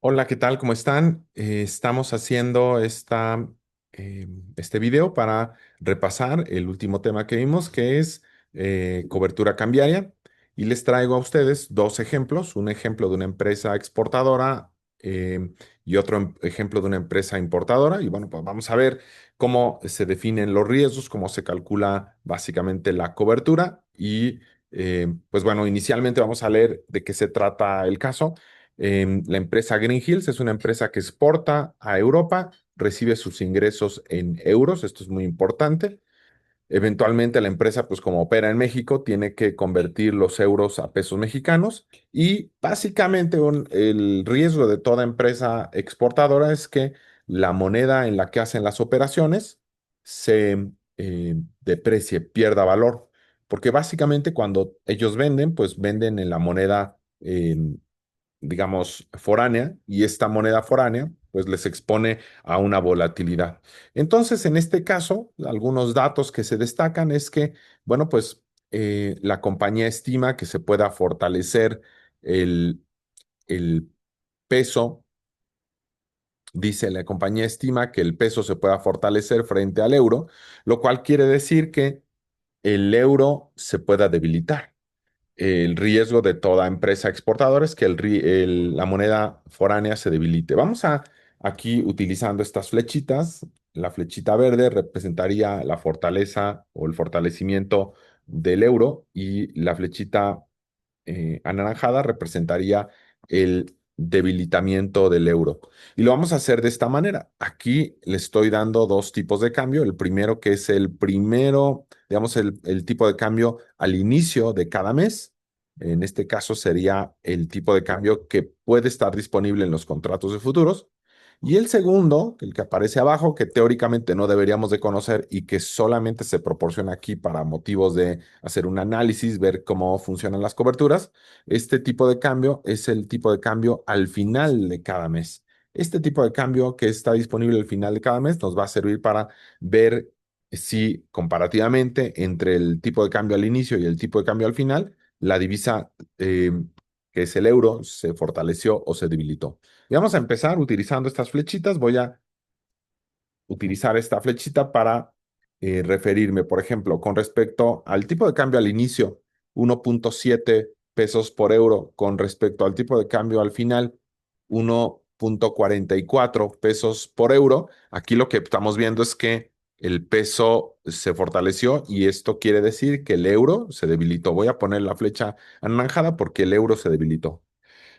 Hola, ¿qué tal? ¿Cómo están? Estamos haciendo este video para repasar el último tema que vimos, que es cobertura cambiaria. Y les traigo a ustedes dos ejemplos, un ejemplo de una empresa exportadora y otro ejemplo de una empresa importadora. Y bueno, pues vamos a ver cómo se definen los riesgos, cómo se calcula básicamente la cobertura. Y pues bueno, inicialmente vamos a leer de qué se trata el caso. La empresa Green Hills es una empresa que exporta a Europa, recibe sus ingresos en euros, esto es muy importante. Eventualmente la empresa, pues como opera en México, tiene que convertir los euros a pesos mexicanos y básicamente el riesgo de toda empresa exportadora es que la moneda en la que hacen las operaciones se deprecie, pierda valor, porque básicamente cuando ellos venden, pues venden en la moneda digamos, foránea, y esta moneda foránea, pues les expone a una volatilidad. Entonces, en este caso, algunos datos que se destacan es que, bueno, pues la compañía estima que se pueda fortalecer el, el peso. Dice, la compañía estima que el peso se pueda fortalecer frente al euro, lo cual quiere decir que el euro se pueda debilitar. El riesgo de toda empresa exportadora es que la moneda foránea se debilite. Vamos a aquí utilizando estas flechitas. La flechita verde representaría la fortaleza o el fortalecimiento del euro y la flechita anaranjada representaría el debilitamiento del euro. Y lo vamos a hacer de esta manera. Aquí le estoy dando dos tipos de cambio. El primero que es el primero, digamos, el tipo de cambio al inicio de cada mes. En este caso sería el tipo de cambio que puede estar disponible en los contratos de futuros. Y el segundo, el que aparece abajo, que teóricamente no deberíamos de conocer y que solamente se proporciona aquí para motivos de hacer un análisis, ver cómo funcionan las coberturas. Este tipo de cambio es el tipo de cambio al final de cada mes. Este tipo de cambio que está disponible al final de cada mes nos va a servir para ver si comparativamente entre el tipo de cambio al inicio y el tipo de cambio al final, la divisa que es el euro se fortaleció o se debilitó. Y vamos a empezar utilizando estas flechitas. Voy a utilizar esta flechita para referirme, por ejemplo, con respecto al tipo de cambio al inicio, 1.7 pesos por euro, con respecto al tipo de cambio al final, 1.44 pesos por euro. Aquí lo que estamos viendo es que el peso se fortaleció y esto quiere decir que el euro se debilitó. Voy a poner la flecha anaranjada porque el euro se debilitó.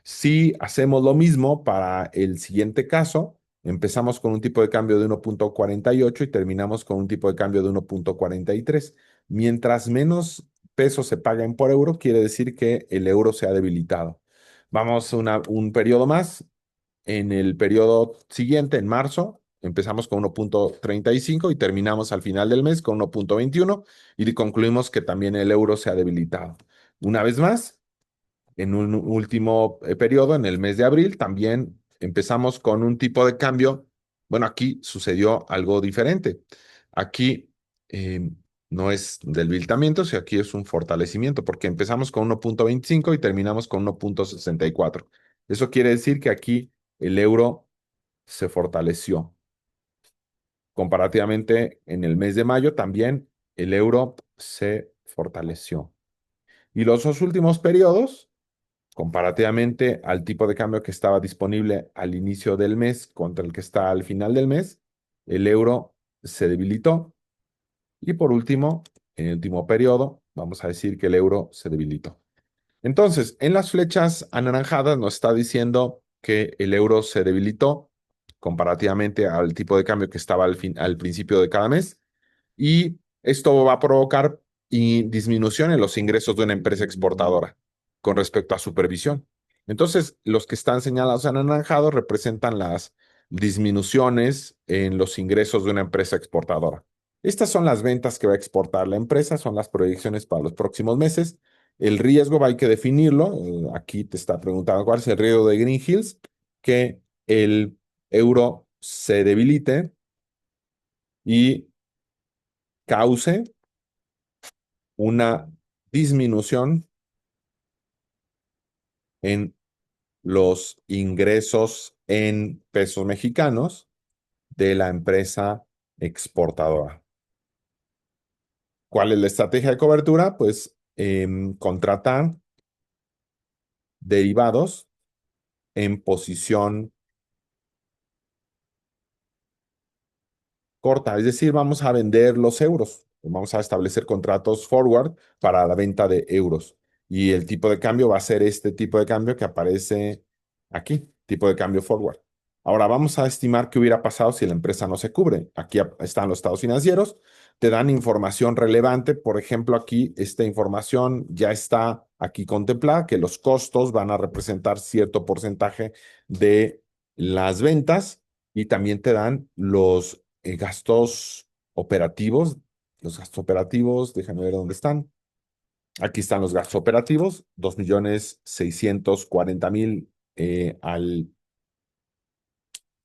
Si hacemos lo mismo para el siguiente caso, empezamos con un tipo de cambio de 1.48 y terminamos con un tipo de cambio de 1.43. Mientras menos peso se paguen por euro, quiere decir que el euro se ha debilitado. Vamos a un periodo más. En el periodo siguiente, en marzo, empezamos con 1.35 y terminamos al final del mes con 1.21 y concluimos que también el euro se ha debilitado. Una vez más, en un último periodo, en el mes de abril, también empezamos con un tipo de cambio. Bueno, aquí sucedió algo diferente. Aquí eh, no es debilitamiento, sino aquí es un fortalecimiento, porque empezamos con 1.25 y terminamos con 1.64. Eso quiere decir que aquí el euro se fortaleció. Comparativamente, en el mes de mayo también el euro se fortaleció. Y los dos últimos periodos, comparativamente al tipo de cambio que estaba disponible al inicio del mes contra el que está al final del mes, el euro se debilitó. Y por último, en el último periodo, vamos a decir que el euro se debilitó. Entonces, en las flechas anaranjadas nos está diciendo que el euro se debilitó comparativamente al tipo de cambio que estaba al principio de cada mes. Y esto va a provocar disminución en los ingresos de una empresa exportadora con respecto a supervisión. Entonces, los que están señalados en anaranjado representan las disminuciones en los ingresos de una empresa exportadora. Estas son las ventas que va a exportar la empresa, son las proyecciones para los próximos meses. El riesgo hay que definirlo. Aquí te está preguntando cuál es el riesgo de Green Hills, que el euro se debilite y cause una disminución en los ingresos en pesos mexicanos de la empresa exportadora. ¿Cuál es la estrategia de cobertura? Pues contratar derivados en posición corta, es decir, vamos a vender los euros, vamos a establecer contratos forward para la venta de euros y el tipo de cambio va a ser este tipo de cambio que aparece aquí, tipo de cambio forward. Ahora vamos a estimar qué hubiera pasado si la empresa no se cubre. Aquí están los estados financieros, te dan información relevante, por ejemplo, aquí esta información ya está aquí contemplada, que los costos van a representar cierto porcentaje de las ventas y también te dan gastos operativos. Los gastos operativos, déjame ver dónde están. Aquí están los gastos operativos, 2.640.000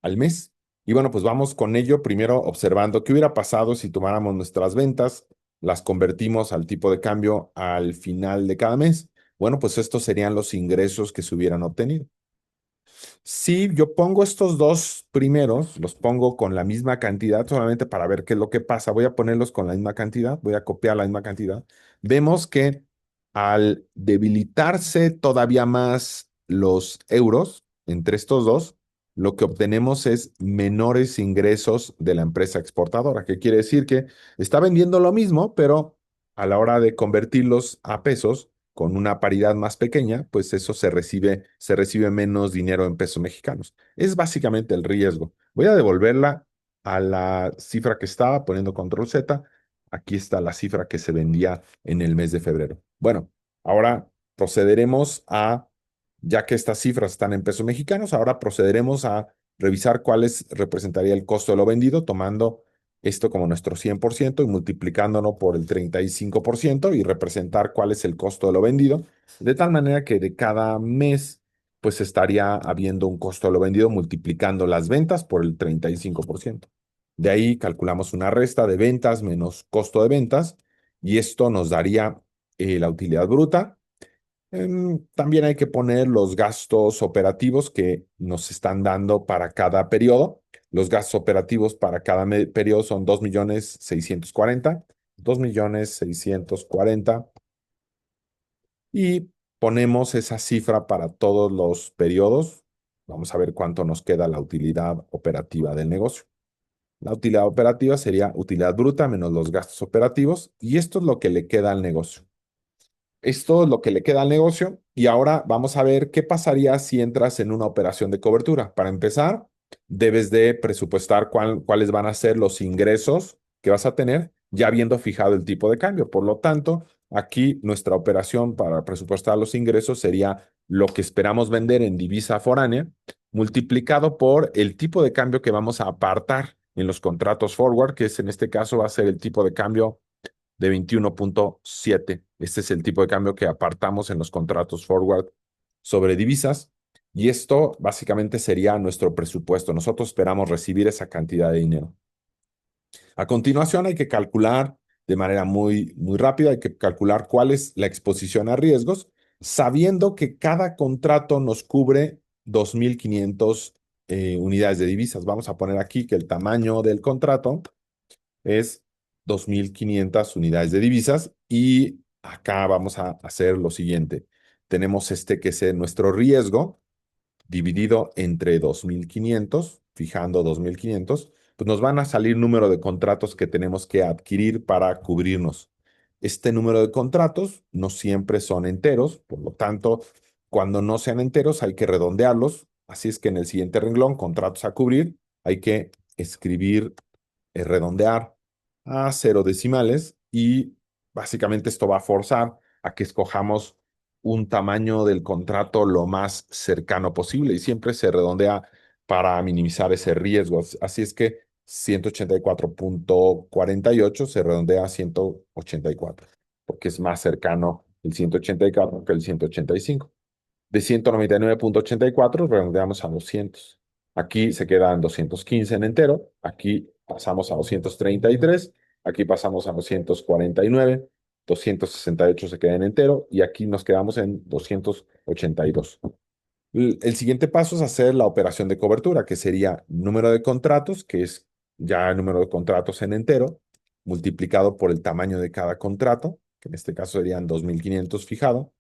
al mes. Y bueno, pues vamos con ello, primero observando qué hubiera pasado si tomáramos nuestras ventas, las convertimos al tipo de cambio al final de cada mes. Bueno, pues estos serían los ingresos que se hubieran obtenido. Sí, yo pongo estos dos primeros, los pongo con la misma cantidad solamente para ver qué es lo que pasa. Voy a ponerlos con la misma cantidad, voy a copiar la misma cantidad. Vemos que al debilitarse todavía más los euros entre estos dos, lo que obtenemos es menores ingresos de la empresa exportadora, que quiere decir que está vendiendo lo mismo, pero a la hora de convertirlos a pesos, con una paridad más pequeña, pues eso se recibe menos dinero en pesos mexicanos. Es básicamente el riesgo. Voy a devolverla a la cifra que estaba poniendo control Z. Aquí está la cifra que se vendía en el mes de febrero. Bueno, ahora procederemos ya que estas cifras están en pesos mexicanos, ahora procederemos a revisar representaría el costo de lo vendido, tomando esto como nuestro 100% y multiplicándolo por el 35% y representar cuál es el costo de lo vendido, de tal manera que de cada mes pues estaría habiendo un costo de lo vendido multiplicando las ventas por el 35%. De ahí calculamos una resta de ventas menos costo de ventas y esto nos daría la utilidad bruta. También hay que poner los gastos operativos que nos están dando para cada periodo. Los gastos operativos para cada periodo son 2.640.000, 2.640.000 y ponemos esa cifra para todos los periodos. Vamos a ver cuánto nos queda la utilidad operativa del negocio. La utilidad operativa sería utilidad bruta menos los gastos operativos y esto es lo que le queda al negocio. Esto es lo que le queda al negocio y ahora vamos a ver qué pasaría si entras en una operación de cobertura. Para empezar, debes de presupuestar cuáles van a ser los ingresos que vas a tener ya habiendo fijado el tipo de cambio. Por lo tanto, aquí nuestra operación para presupuestar los ingresos sería lo que esperamos vender en divisa foránea multiplicado por el tipo de cambio que vamos a apartar en los contratos forward, que es en este caso va a ser el tipo de cambio de 21.7. Este es el tipo de cambio que apartamos en los contratos forward sobre divisas. Y esto básicamente sería nuestro presupuesto. Nosotros esperamos recibir esa cantidad de dinero. A continuación hay que calcular de manera muy, muy rápida, hay que calcular cuál es la exposición a riesgos, sabiendo que cada contrato nos cubre 2.500 unidades de divisas. Vamos a poner aquí que el tamaño del contrato es 2.500 unidades de divisas y acá vamos a hacer lo siguiente. Tenemos que es nuestro riesgo dividido entre 2.500, fijando 2.500, pues nos van a salir número de contratos que tenemos que adquirir para cubrirnos. Este número de contratos no siempre son enteros, por lo tanto, cuando no sean enteros hay que redondearlos. Así es que en el siguiente renglón, contratos a cubrir, hay que escribir, redondear a cero decimales y básicamente esto va a forzar a que escojamos un tamaño del contrato lo más cercano posible y siempre se redondea para minimizar ese riesgo. Así es que 184.48 se redondea a 184 porque es más cercano el 184 que el 185. De 199.84 redondeamos a 200. Aquí se quedan 215 en entero. Aquí pasamos a 233. Aquí pasamos a 249. 268 se queda en entero. Y aquí nos quedamos en 282. El siguiente paso es hacer la operación de cobertura, que sería número de contratos, que es ya el número de contratos en entero, multiplicado por el tamaño de cada contrato, que en este caso serían 2.500 fijado,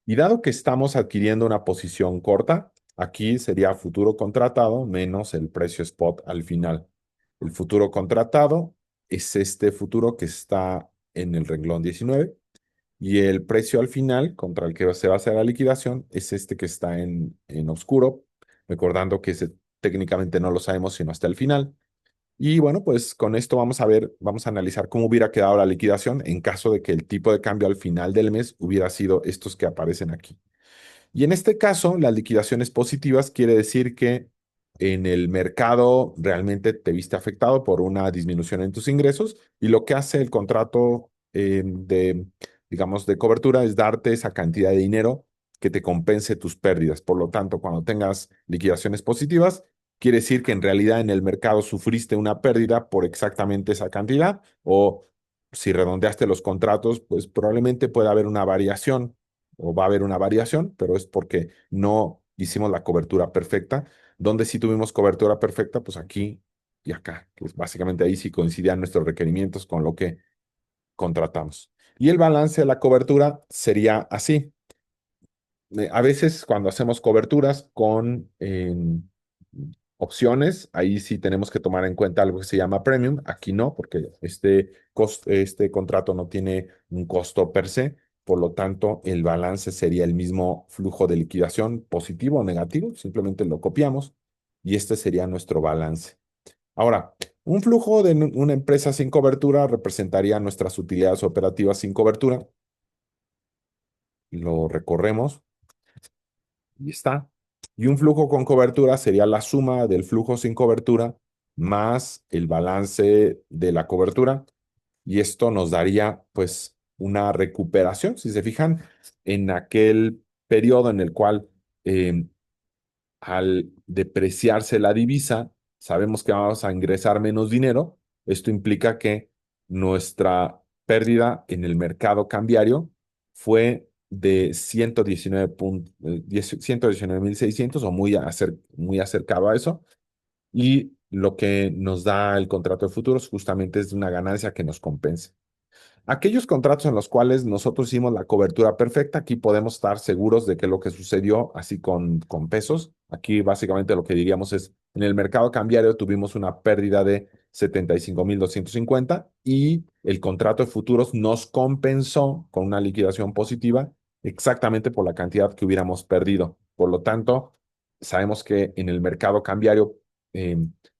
y dado que estamos adquiriendo una posición corta, aquí sería futuro contratado menos el precio spot al final. El futuro contratado es este futuro que está en el renglón 19 y el precio al final contra el que se va a hacer la liquidación es este que está en oscuro, recordando que técnicamente no lo sabemos sino hasta el final. Y bueno, pues con esto vamos a ver, vamos a analizar cómo hubiera quedado la liquidación en caso de que el tipo de cambio al final del mes hubiera sido estos que aparecen aquí. Y en este caso, las liquidaciones positivas quiere decir que en el mercado realmente te viste afectado por una disminución en tus ingresos y lo que hace el contrato digamos, de cobertura es darte esa cantidad de dinero que te compense tus pérdidas. Por lo tanto, cuando tengas liquidaciones positivas, quiere decir que en realidad en el mercado sufriste una pérdida por exactamente esa cantidad o si redondeaste los contratos, pues probablemente pueda haber una variación o va a haber una variación, pero es porque no hicimos la cobertura perfecta. Donde sí tuvimos cobertura perfecta, pues aquí y acá, que es básicamente ahí sí coincidían nuestros requerimientos con lo que contratamos. Y el balance de la cobertura sería así. A veces cuando hacemos coberturas con opciones, ahí sí tenemos que tomar en cuenta algo que se llama premium. Aquí no, porque este contrato no tiene un costo per se. Por lo tanto, el balance sería el mismo flujo de liquidación, positivo o negativo. Simplemente lo copiamos y este sería nuestro balance. Ahora, un flujo de una empresa sin cobertura representaría nuestras utilidades operativas sin cobertura. Lo recorremos. Y está. Y un flujo con cobertura sería la suma del flujo sin cobertura más el balance de la cobertura. Y esto nos daría pues una recuperación, si se fijan, en aquel periodo en el cual al depreciarse la divisa, sabemos que vamos a ingresar menos dinero. Esto implica que nuestra pérdida en el mercado cambiario fue de 119.600 o muy acercado a eso. Y lo que nos da el contrato de futuros justamente es una ganancia que nos compensa. Aquellos contratos en los cuales nosotros hicimos la cobertura perfecta, aquí podemos estar seguros de que lo que sucedió, así con pesos, aquí básicamente lo que diríamos es, en el mercado cambiario tuvimos una pérdida de 75.250 y el contrato de futuros nos compensó con una liquidación positiva exactamente por la cantidad que hubiéramos perdido. Por lo tanto, sabemos que en el mercado cambiario,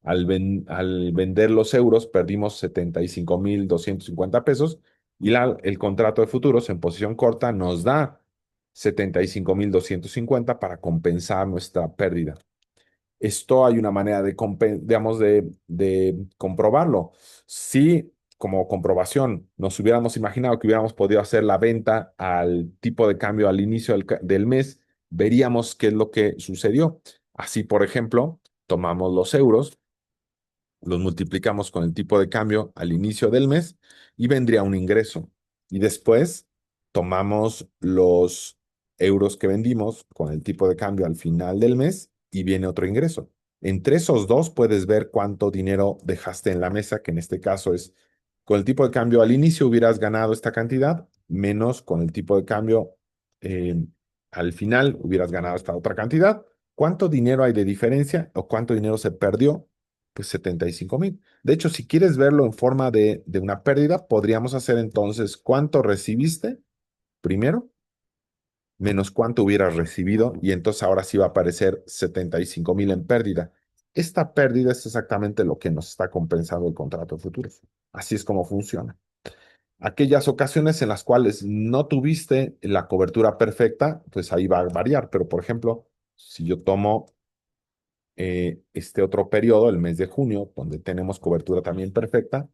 al vender los euros, perdimos 75.250 pesos y el contrato de futuros en posición corta nos da 75.250 para compensar nuestra pérdida. Esto hay una manera digamos, de comprobarlo. Si como comprobación nos hubiéramos imaginado que hubiéramos podido hacer la venta al tipo de cambio al inicio del mes, veríamos qué es lo que sucedió. Así, por ejemplo, tomamos los euros, los multiplicamos con el tipo de cambio al inicio del mes y vendría un ingreso. Y después tomamos los euros que vendimos con el tipo de cambio al final del mes y viene otro ingreso. Entre esos dos puedes ver cuánto dinero dejaste en la mesa, que en este caso es con el tipo de cambio al inicio hubieras ganado esta cantidad, menos con el tipo de cambio eh, al final hubieras ganado esta otra cantidad. ¿Cuánto dinero hay de diferencia o cuánto dinero se perdió? Pues 75.000. De hecho, si quieres verlo en forma de una pérdida, podríamos hacer entonces cuánto recibiste primero, menos cuánto hubieras recibido, y entonces ahora sí va a aparecer 75.000 en pérdida. Esta pérdida es exactamente lo que nos está compensando el contrato de futuros. Así es como funciona. Aquellas ocasiones en las cuales no tuviste la cobertura perfecta, pues ahí va a variar. Pero, por ejemplo, si yo tomo este otro periodo, el mes de junio, donde tenemos cobertura también perfecta.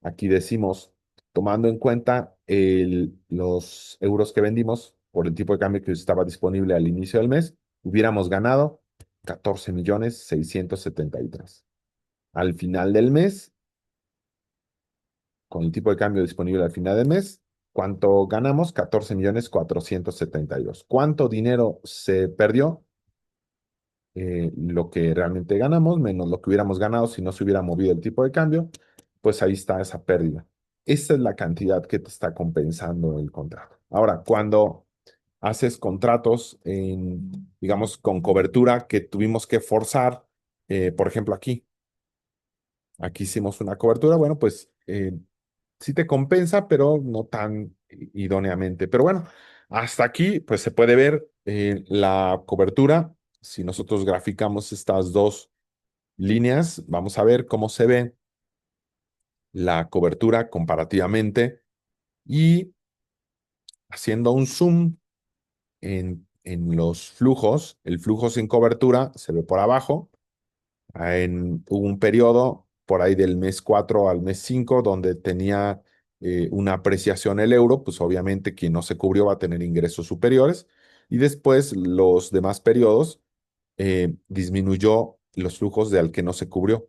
Aquí decimos, tomando en cuenta los euros que vendimos por el tipo de cambio que estaba disponible al inicio del mes, hubiéramos ganado 14.673. Al final del mes, con el tipo de cambio disponible al final del mes, ¿Cuánto ganamos? 14.472.000. ¿Cuánto dinero se perdió? Lo que realmente ganamos menos lo que hubiéramos ganado si no se hubiera movido el tipo de cambio, pues ahí está esa pérdida. Esa es la cantidad que te está compensando el contrato. Ahora, cuando haces contratos digamos, con cobertura que tuvimos que forzar, por ejemplo, aquí hicimos una cobertura, bueno, pues sí te compensa, pero no tan idóneamente. Pero bueno, hasta aquí, pues se puede ver la cobertura. Si nosotros graficamos estas dos líneas, vamos a ver cómo se ve la cobertura comparativamente y haciendo un zoom en los flujos, el flujo sin cobertura se ve por abajo. Hubo un periodo por ahí del mes 4 al mes 5 donde tenía una apreciación el euro, pues obviamente quien no se cubrió va a tener ingresos superiores. Y después los demás periodos disminuyó los flujos de al que no se cubrió.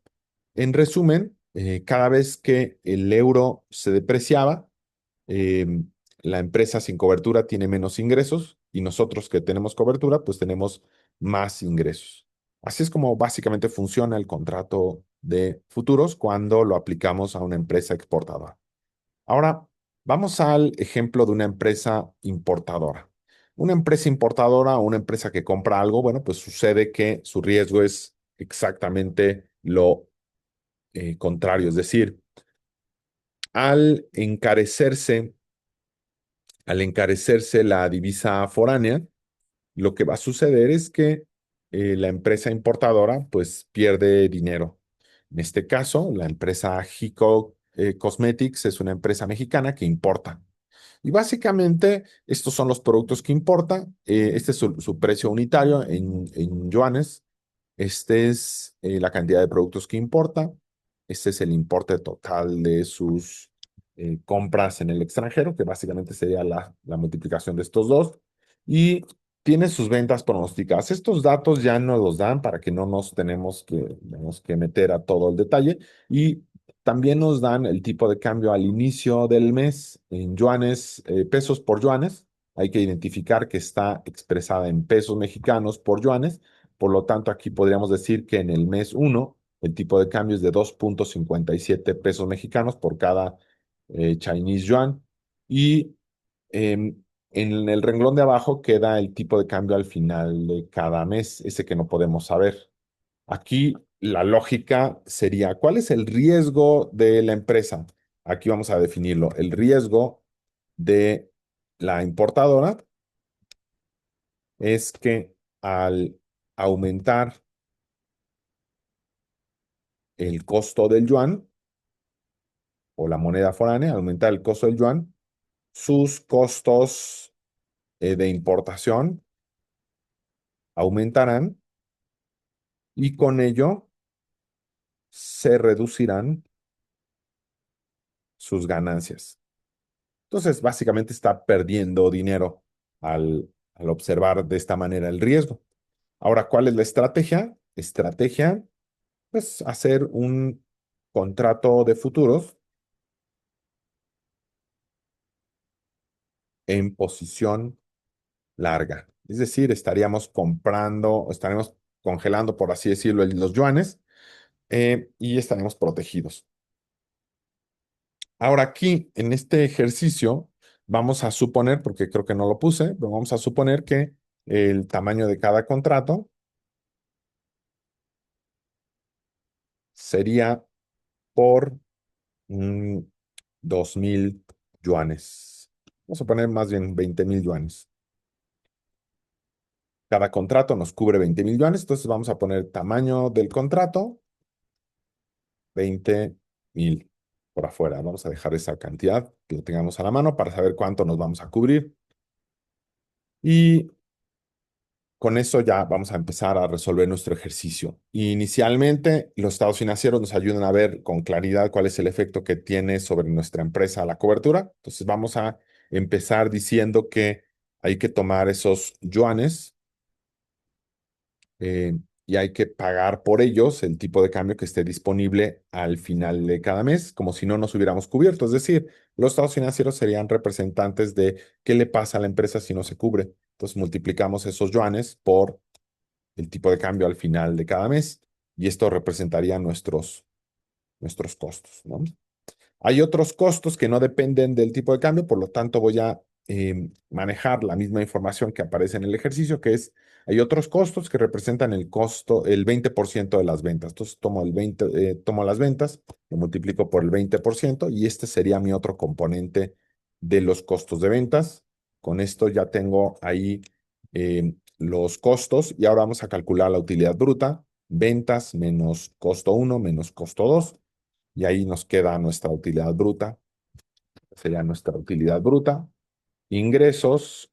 En resumen, cada vez que el euro se depreciaba, eh, la empresa sin cobertura tiene menos ingresos y nosotros que tenemos cobertura, pues tenemos más ingresos. Así es como básicamente funciona el contrato de futuros cuando lo aplicamos a una empresa exportadora. Ahora, vamos al ejemplo de una empresa importadora. Una empresa importadora o una empresa que compra algo, bueno, pues sucede que su riesgo es exactamente lo contrario, es decir, al encarecerse, al encarecerse la divisa foránea, lo que va a suceder es que la empresa importadora pues pierde dinero. En este caso, la empresa Hico Cosmetics es una empresa mexicana que importa. Y básicamente estos son los productos que importa. Este es su precio unitario en yuanes. Este es la cantidad de productos que importa. Este es el importe total de sus compras en el extranjero, que básicamente sería la multiplicación de estos dos. Y tiene sus ventas pronosticadas. Estos datos ya nos los dan para que no nos tenemos que meter a todo el detalle. Y también nos dan el tipo de cambio al inicio del mes en yuanes, pesos por yuanes. Hay que identificar que está expresada en pesos mexicanos por yuanes. Por lo tanto, aquí podríamos decir que en el mes uno el tipo de cambio es de 2.57 pesos mexicanos por cada Chinese yuan. Y en el renglón de abajo queda el tipo de cambio al final de cada mes, ese que no podemos saber. Aquí la lógica sería, ¿cuál es el riesgo de la empresa? Aquí vamos a definirlo. El riesgo de la importadora es que al aumentar el costo del yuan o la moneda foránea, al aumentar el costo del yuan, sus costos de importación aumentarán y con ello se reducirán sus ganancias. Entonces, básicamente está perdiendo dinero al observar de esta manera el riesgo. Ahora, ¿cuál es la estrategia? Estrategia, pues hacer un contrato de futuros en posición larga. Es decir, estaríamos comprando, estaremos congelando, por así decirlo, los yuanes y estaremos protegidos. Ahora aquí, en este ejercicio, vamos a suponer, porque creo que no lo puse, pero vamos a suponer que el tamaño de cada contrato sería por mm, 2.000 yuanes. Vamos a poner más bien 20.000 yuanes. Cada contrato nos cubre 20.000 yuanes, entonces vamos a poner tamaño del contrato, 20.000 por afuera. Vamos a dejar esa cantidad que lo tengamos a la mano para saber cuánto nos vamos a cubrir. Y con eso ya vamos a empezar a resolver nuestro ejercicio. Inicialmente, los estados financieros nos ayudan a ver con claridad cuál es el efecto que tiene sobre nuestra empresa la cobertura. Entonces vamos a empezar diciendo que hay que tomar esos yuanes y hay que pagar por ellos el tipo de cambio que esté disponible al final de cada mes, como si no nos hubiéramos cubierto. Es decir, los estados financieros serían representantes de qué le pasa a la empresa si no se cubre. Entonces multiplicamos esos yuanes por el tipo de cambio al final de cada mes y esto representaría nuestros costos, ¿no? Hay otros costos que no dependen del tipo de cambio, por lo tanto voy a manejar la misma información que aparece en el ejercicio, que es, hay otros costos que representan el costo, el 20% de las ventas. Entonces tomo las ventas, lo multiplico por el 20% y este sería mi otro componente de los costos de ventas. Con esto ya tengo ahí los costos y ahora vamos a calcular la utilidad bruta, ventas menos costo uno menos costo 2 y ahí nos queda nuestra utilidad bruta, sería nuestra utilidad bruta, ingresos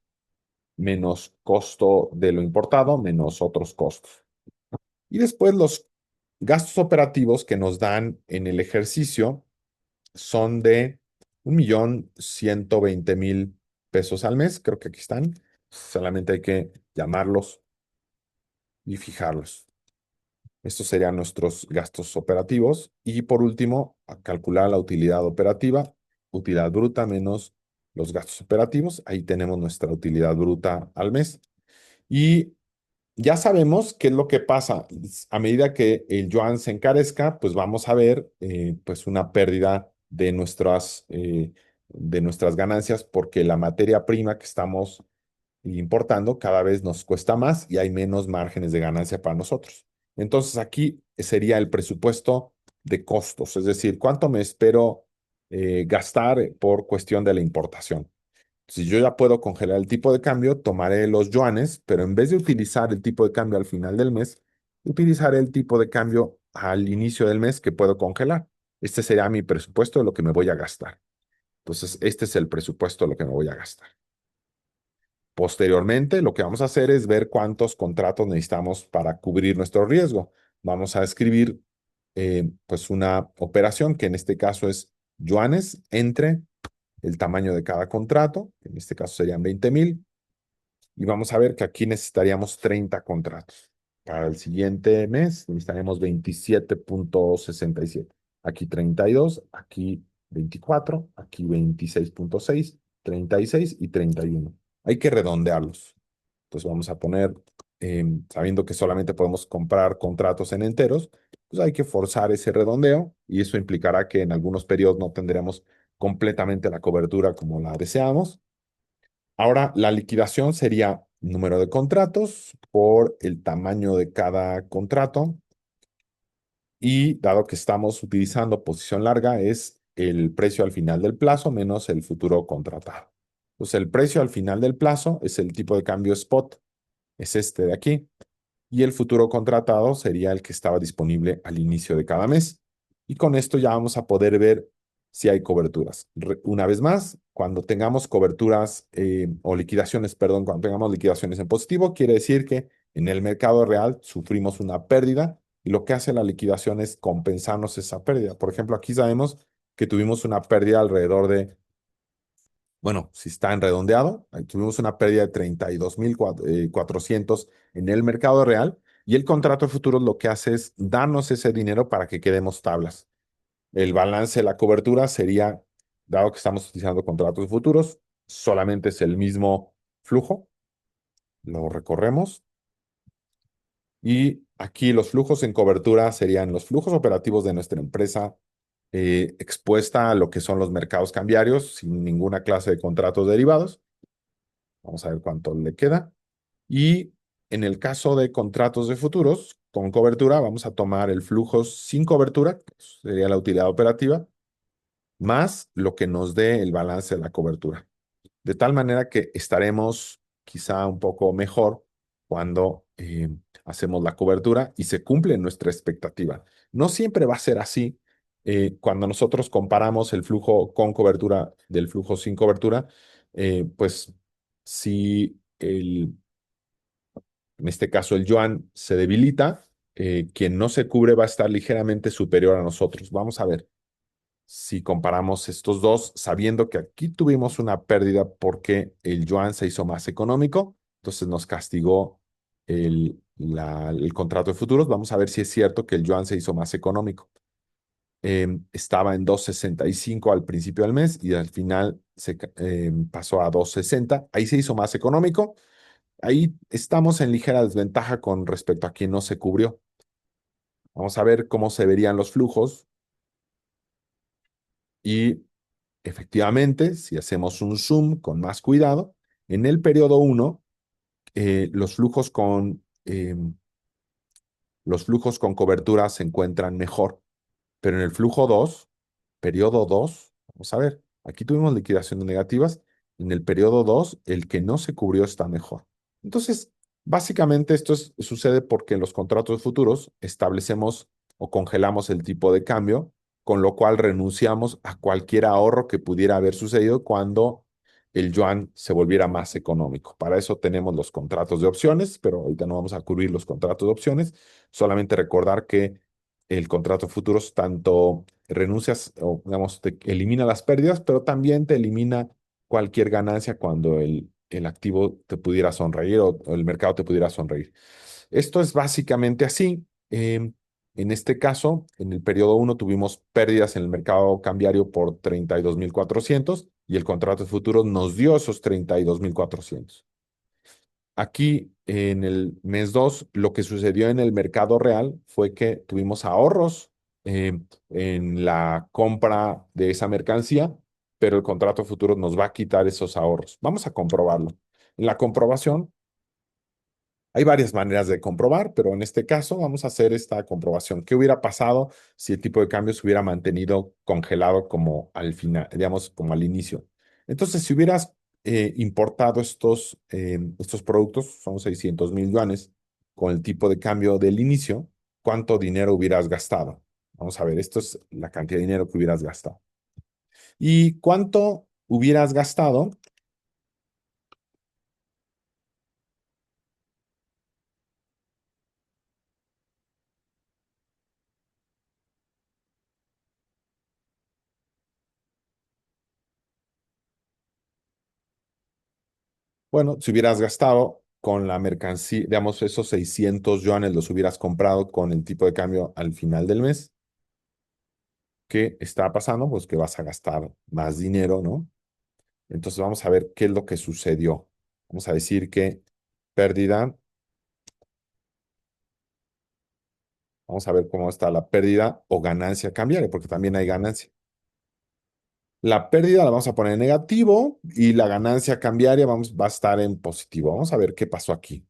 menos costo de lo importado menos otros costos. Y después los gastos operativos que nos dan en el ejercicio son de 1,120,000 pesos al mes, creo que aquí están, solamente hay que llamarlos y fijarlos. Estos serían nuestros gastos operativos. Y por último, a calcular la utilidad operativa, utilidad bruta menos los gastos operativos. Ahí tenemos nuestra utilidad bruta al mes. Y ya sabemos qué es lo que pasa. A medida que el yuan se encarezca, pues vamos a ver pues una pérdida de nuestras ganancias porque la materia prima que estamos importando cada vez nos cuesta más y hay menos márgenes de ganancia para nosotros. Entonces aquí sería el presupuesto de costos, es decir, cuánto me espero gastar por cuestión de la importación. Si yo ya puedo congelar el tipo de cambio, tomaré los yuanes, pero en vez de utilizar el tipo de cambio al final del mes, utilizaré el tipo de cambio al inicio del mes que puedo congelar. Este sería mi presupuesto de lo que me voy a gastar. Entonces, este es el presupuesto de lo que me voy a gastar. Posteriormente, lo que vamos a hacer es ver cuántos contratos necesitamos para cubrir nuestro riesgo. Vamos a escribir pues una operación que en este caso es yuanes entre el tamaño de cada contrato, que en este caso serían 20,000, y vamos a ver que aquí necesitaríamos 30 contratos. Para el siguiente mes necesitaríamos 27,67. Aquí 32, aquí 24, aquí 26,6, 36 y 31. Hay que redondearlos. Entonces vamos a poner, sabiendo que solamente podemos comprar contratos en enteros, pues hay que forzar ese redondeo y eso implicará que en algunos periodos no tendremos completamente la cobertura como la deseamos. Ahora, la liquidación sería número de contratos por el tamaño de cada contrato y dado que estamos utilizando posición larga, es el precio al final del plazo menos el futuro contratado. Entonces, el precio al final del plazo es el tipo de cambio spot, es este de aquí, y el futuro contratado sería el que estaba disponible al inicio de cada mes. Y con esto ya vamos a poder ver si hay coberturas. Una vez más, cuando tengamos coberturas o liquidaciones, perdón, cuando tengamos liquidaciones en positivo, quiere decir que en el mercado real sufrimos una pérdida y lo que hace la liquidación es compensarnos esa pérdida. Por ejemplo, aquí sabemos que tuvimos una pérdida alrededor de, bueno, si está en redondeado, ahí tuvimos una pérdida de 32,400 en el mercado real y el contrato de futuros lo que hace es darnos ese dinero para que quedemos tablas. El balance de la cobertura sería, dado que estamos utilizando contratos de futuros, solamente es el mismo flujo, lo recorremos y aquí los flujos en cobertura serían los flujos operativos de nuestra empresa expuesta a lo que son los mercados cambiarios sin ninguna clase de contratos derivados. Vamos a ver cuánto le queda. Y en el caso de contratos de futuros con cobertura, vamos a tomar el flujo sin cobertura, que sería la utilidad operativa, más lo que nos dé el balance de la cobertura. De tal manera que estaremos quizá un poco mejor cuando hacemos la cobertura y se cumple nuestra expectativa. No siempre va a ser así. Cuando nosotros comparamos el flujo con cobertura del flujo sin cobertura, pues si en este caso el yuan se debilita, quien no se cubre va a estar ligeramente superior a nosotros. Vamos a ver si comparamos estos dos, sabiendo que aquí tuvimos una pérdida porque el yuan se hizo más económico, entonces nos castigó el contrato de futuros, vamos a ver si es cierto que el yuan se hizo más económico. Estaba en 2.65 al principio del mes y al final pasó a 2.60. Ahí se hizo más económico. Ahí estamos en ligera desventaja con respecto a quien no se cubrió. Vamos a ver cómo se verían los flujos y efectivamente, si hacemos un zoom con más cuidado, en el periodo uno los flujos los flujos con cobertura se encuentran mejor, pero en el flujo 2 periodo 2 vamos a ver, aquí tuvimos liquidaciones negativas, en el periodo 2 el que no se cubrió está mejor. Entonces, básicamente sucede porque en los contratos futuros establecemos o congelamos el tipo de cambio, con lo cual renunciamos a cualquier ahorro que pudiera haber sucedido cuando el yuan se volviera más económico. Para eso tenemos los contratos de opciones, pero ahorita no vamos a cubrir los contratos de opciones. Solamente recordar que el contrato de futuros tanto renuncias o digamos te elimina las pérdidas, pero también te elimina cualquier ganancia cuando el activo te pudiera sonreír o el mercado te pudiera sonreír. Esto es básicamente así. En este caso, en el periodo uno tuvimos pérdidas en el mercado cambiario por 32.400 y el contrato de futuros nos dio esos 32.400. Aquí en el mes 2 lo que sucedió en el mercado real fue que tuvimos ahorros en la compra de esa mercancía, pero el contrato futuro nos va a quitar esos ahorros. Vamos a comprobarlo. En la comprobación hay varias maneras de comprobar, pero en este caso vamos a hacer esta comprobación. ¿Qué hubiera pasado si el tipo de cambio se hubiera mantenido congelado como al final, digamos, como al inicio? Entonces, si hubieras importado estos productos, son 600.000 yuanes, con el tipo de cambio del inicio, ¿cuánto dinero hubieras gastado? Vamos a ver, esto es la cantidad de dinero que hubieras gastado. ¿Y cuánto hubieras gastado? Bueno, si hubieras gastado con la mercancía, digamos, esos 600 yuanes los hubieras comprado con el tipo de cambio al final del mes, ¿qué está pasando? Pues que vas a gastar más dinero, ¿no? Entonces vamos a ver qué es lo que sucedió. Vamos a decir que pérdida, vamos a ver cómo está la pérdida o ganancia cambiaria, porque también hay ganancia. La pérdida la vamos a poner en negativo y la ganancia cambiaria va a estar en positivo. Vamos a ver qué pasó aquí.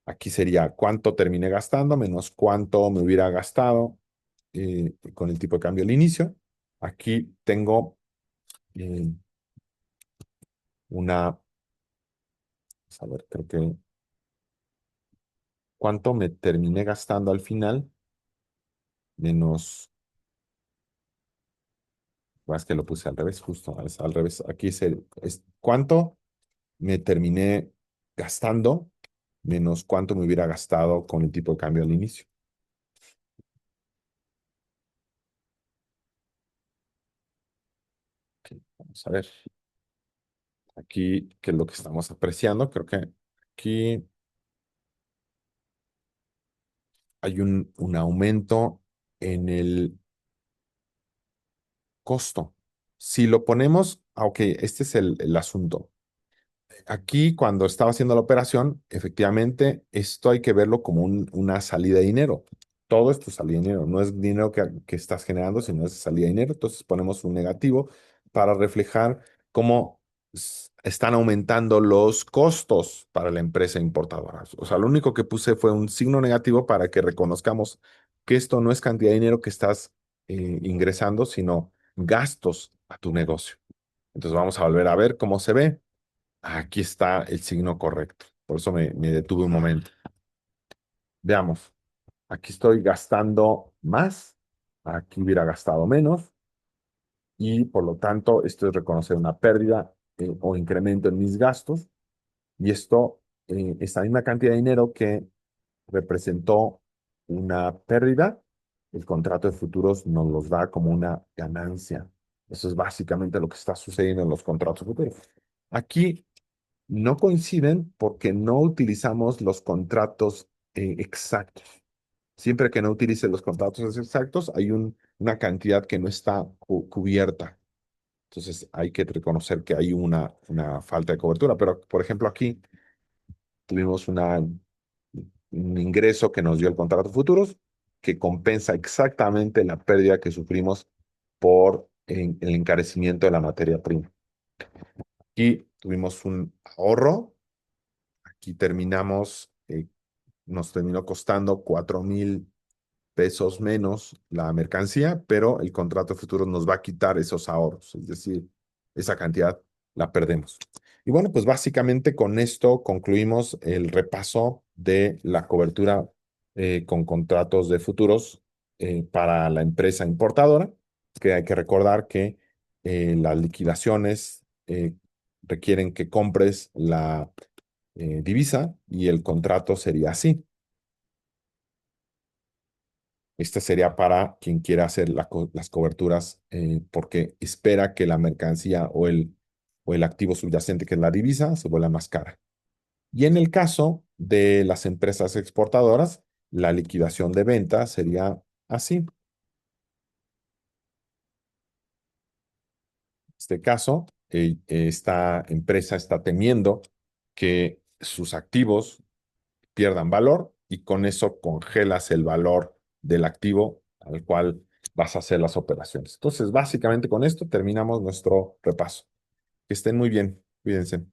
Aquí sería cuánto terminé gastando menos cuánto me hubiera gastado con el tipo de cambio al inicio. Aquí tengo eh, una, vamos a ver, creo que cuánto me terminé gastando al final menos, es que lo puse al revés, justo, es al revés. Aquí es cuánto me terminé gastando menos cuánto me hubiera gastado con el tipo de cambio al inicio. Ok, vamos a ver. Aquí, ¿qué es lo que estamos apreciando? Creo que aquí hay un aumento en el costo. Si lo ponemos, ok, este es el asunto. Aquí, cuando estaba haciendo la operación, efectivamente, esto hay que verlo como una salida de dinero. Todo esto es salida de dinero, no es dinero que estás generando, sino es salida de dinero. Entonces ponemos un negativo para reflejar cómo están aumentando los costos para la empresa importadora. O sea, lo único que puse fue un signo negativo para que reconozcamos que esto no es cantidad de dinero que estás ingresando, sino gastos a tu negocio. Entonces vamos a volver a ver cómo se ve. Aquí está el signo correcto. Por eso me detuve un momento. Veamos. Aquí estoy gastando más. Aquí hubiera gastado menos. Y por lo tanto, esto es reconocer una pérdida o incremento en mis gastos. Y esto, esta misma cantidad de dinero que representó una pérdida, el contrato de futuros nos los da como una ganancia. Eso es básicamente lo que está sucediendo en los contratos futuros. Aquí No coinciden porque no utilizamos los contratos exactos. Siempre que no utilices los contratos exactos, hay una cantidad que no está cubierta. Entonces hay que reconocer que hay una falta de cobertura. Pero, por ejemplo, aquí tuvimos un ingreso que nos dio el contrato de futuros que compensa exactamente la pérdida que sufrimos por el encarecimiento de la materia prima. Aquí tuvimos un ahorro. Aquí nos terminó costando 4,000 pesos menos la mercancía, pero el contrato de futuros nos va a quitar esos ahorros, es decir, esa cantidad la perdemos. Y bueno, pues básicamente con esto concluimos el repaso de la cobertura con contratos de futuros para la empresa importadora, que hay que recordar que las liquidaciones requieren que compres la divisa y el contrato sería así. Esta sería para quien quiera hacer las coberturas porque espera que la mercancía o el activo subyacente, que es la divisa, se vuelva más cara. Y en el caso de las empresas exportadoras, la liquidación de venta sería así. En este caso, esta empresa está temiendo que sus activos pierdan valor y con eso congelas el valor del activo al cual vas a hacer las operaciones. Entonces, básicamente con esto terminamos nuestro repaso. Que estén muy bien. Cuídense.